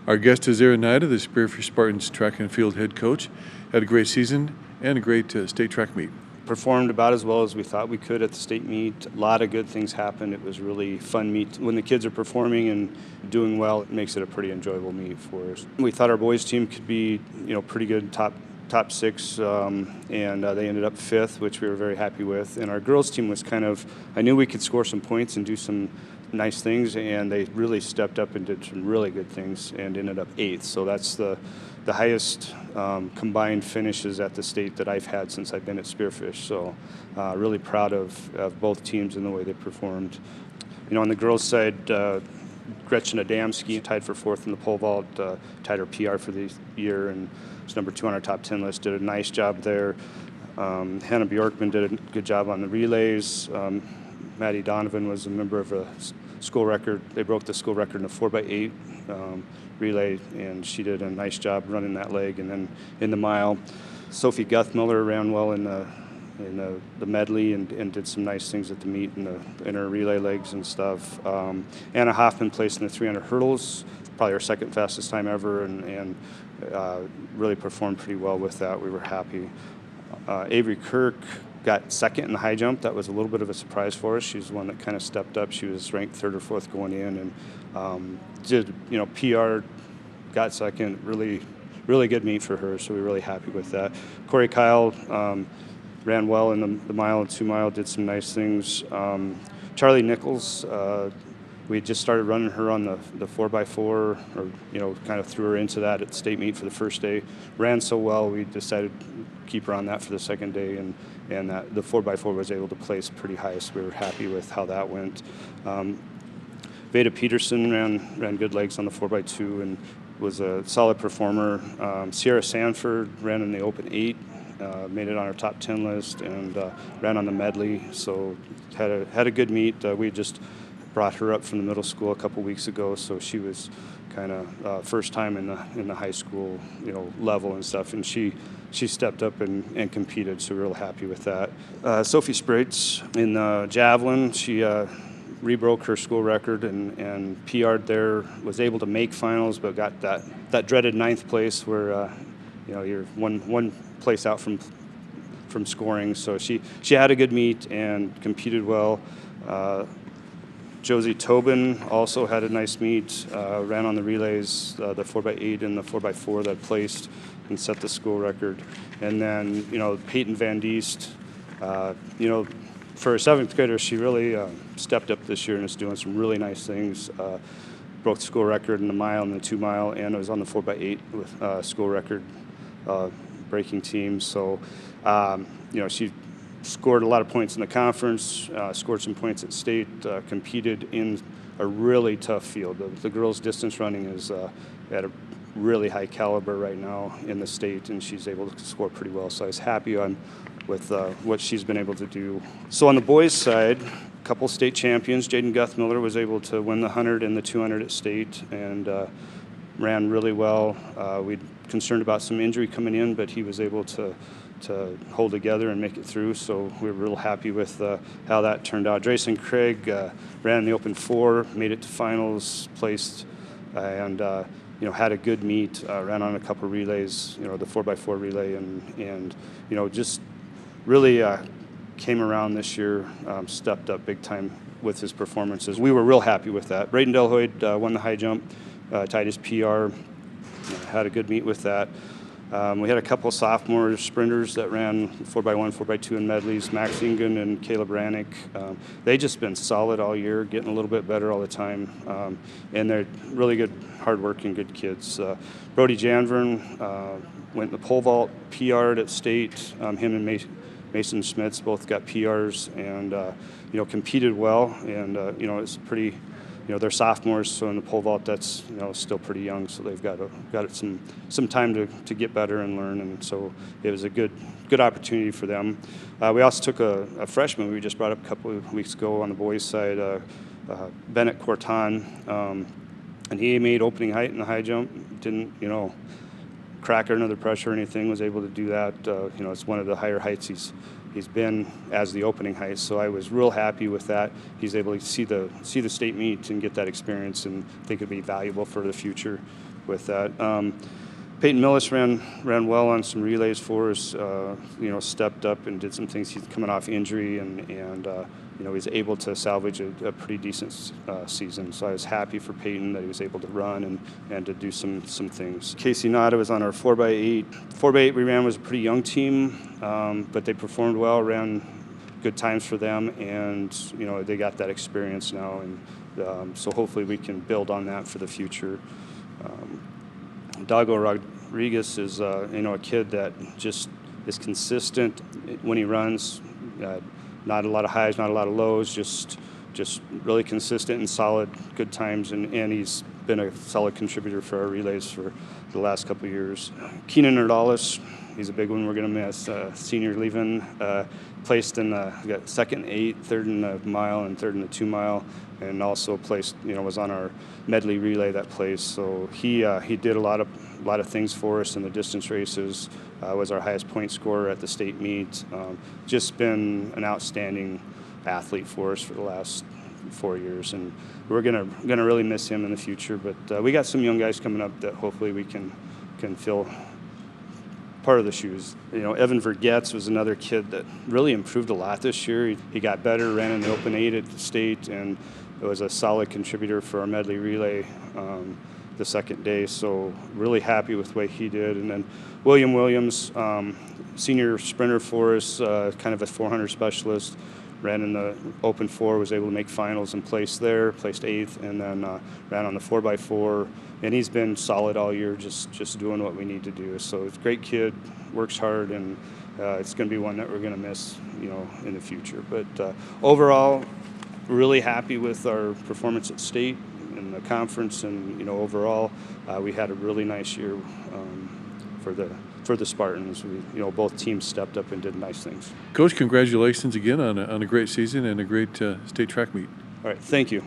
Our guest is Aaron Nida, the Spearfish Spartans track and field head coach. Had a great season and a great state track meet. Performed about as well as we thought we could at the state meet. A lot of good things happened. It was really fun meet. When the kids are performing and doing well, it makes it a pretty enjoyable meet for us. We thought our boys team could be, pretty good, top six, and they ended up fifth, which we were very happy with. And our girls team was I knew we could score some points and do some nice things, and they really stepped up and did some really good things and ended up eighth. So that's the highest combined finishes at the state that I've had since I've been at Spearfish. So really proud of both teams and the way they performed. On the girls' side, Gretchen Adamski tied for fourth in the pole vault, tied her PR for the year, and was number 2 on our top 10 list. Did a nice job there. Hannah Bjorkman did a good job on the relays. Maddie Donovan was a member of a school record. They broke the school record in a 4x8 relay, and she did a nice job running that leg. And then in the mile, Sophie Guthmiller ran well in the medley and did some nice things at the meet in her relay legs and stuff. Anna Hoffman placed in the 300 hurdles, probably her second fastest time ever, and really performed pretty well with that. We were happy. Avery Kirk got second in the high jump. That was a little bit of a surprise for us. She's the one that kind of stepped up. She was ranked 3rd or 4th going in, and did PR, got second. Really, really good meet for her. So we're really happy with that. Corey Kyle ran well in the mile and 2 mile. Did some nice things. Charlie Nichols. We just started running her on the 4x4, or kind of threw her into that at state meet for the first day. Ran so well, we decided to keep her on that for the second day, and that the 4x4 was able to place pretty high, so we were happy with how that went. Veda Peterson ran good legs on the 4x2 and was a solid performer. Sierra Sanford ran in the open 8, made it on our top 10 list, and ran on the medley, so had a good meet. We just brought her up from the middle school a couple weeks ago, so she was kind of first time in the high school level and stuff, and she stepped up and competed, so we're real happy with that. Sophie Spritz in the Javelin, she rebroke her school record and PR'd there, was able to make finals, but got that dreaded 9th place where you're one place out from scoring. So she had a good meet and competed well. Josie Tobin also had a nice meet, ran on the relays, the 4x8 and the 4x4 that placed and set the school record. And then, Peyton Van Diest, for a 7th grader, she really stepped up this year and is doing some really nice things. Broke the school record in the mile and the 2 mile, and was on the 4x8 with school record breaking team. So, she scored a lot of points in the conference, scored some points at state, competed in a really tough field. The girls' distance running is at a really high caliber right now in the state, and she's able to score pretty well. So I was happy with what she's been able to do. So on the boys' side, a couple state champions. Jaden Guthmiller was able to win the 100 and the 200 at state, and ran really well. We'd concerned about some injury coming in, but he was able to hold together and make it through, so we were real happy with how that turned out. Drayson Craig ran in the open 4, made it to finals, placed, and had a good meet, ran on a couple relays, the 4x4 relay, and just really came around this year, stepped up big time with his performances. We were real happy with that. Braden Delhoyd won the high jump, tied his PR, had a good meet with that. We had a couple of sophomore sprinters that ran 4x1, 4x2 in medleys, Max Ingen and Caleb Rannick. They just been solid all year, getting a little bit better all the time, and they're really good, hard-working, good kids. Brody Janvern went in the pole vault, PR'd at state. Him and Mason Schmitz both got PRs and competed well, and it's pretty. They're sophomores, so in the pole vault, that's still pretty young, so they've got some time to get better and learn, and so it was a good opportunity for them. We also took a freshman we just brought up a couple of weeks ago on the boys' side, Bennett Corton, and he made opening height in the high jump. Didn't crack her under the pressure or anything. Was able to do that. It's one of the higher heights he's he's been as the opening height. So I was real happy with that. He's able to see the state meet and get that experience, and I think it'd be valuable for the future with that. Peyton Mills ran well on some relays for us. Stepped up and did some things. He's coming off injury, and he's able to salvage a pretty decent season. So I was happy for Peyton that he was able to run and to do some things. Aaron Nida was on our 4x8. 4x8 we ran was a pretty young team, but they performed well, ran good times for them, and they got that experience now, and so hopefully we can build on that for the future. Dago Rodriguez is a kid that just is consistent when he runs. Not a lot of highs, not a lot of lows, just really consistent and solid, good times, and he's been a solid contributor for our relays for the last couple of years. Keenan Nerdales, he's a big one we're going to miss. Senior leaving, placed in got second 8, third in the mile, and third in the 2 mile, and also placed, was on our medley relay that place. So he did a lot of things for us in the distance races. Was our highest point scorer at the state meet. Just been an outstanding athlete for us for the last 4 years, and we're gonna really miss him in the future. But we got some young guys coming up that hopefully we can fill part of the shoes. Evan Vergetz was another kid that really improved a lot this year. He got better, ran in the open 8 at the state, and was a solid contributor for our medley relay the second day. So really happy with the way he did. And then William Williams, senior sprinter for us, kind of a 400 specialist, ran in the open 4, was able to make finals and placed 8th, and then ran on the 4x4. And he's been solid all year, just doing what we need to do. So it's a great kid, works hard, and it's going to be one that we're going to miss, in the future. But overall, really happy with our performance at state in the conference, and overall, we had a really nice year for the Spartans. Both teams stepped up and did nice things. Coach, congratulations again on a great season and a great state track meet. All right, thank you.